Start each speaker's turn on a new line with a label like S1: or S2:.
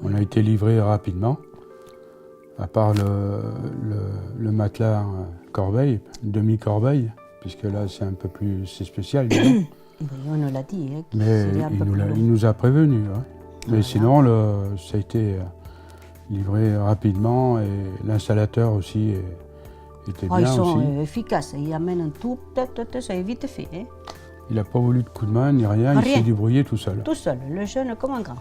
S1: On a été livré rapidement, à part le matelas corbeille, demi-corbeille, puisque là c'est un peu plus spécial.
S2: Oui, on nous l'a dit. Hein,
S1: Mais il nous a prévenus. Hein. Mais sinon, ça a été livré rapidement et l'installateur aussi était bien
S2: ils sont
S1: aussi.
S2: efficaces, ils amènent tout, ça est vite fait. Hein.
S1: Il n'a pas voulu de coup de main ni rien, il s'est débrouillé tout seul.
S2: Tout seul, le jeune comme un grand.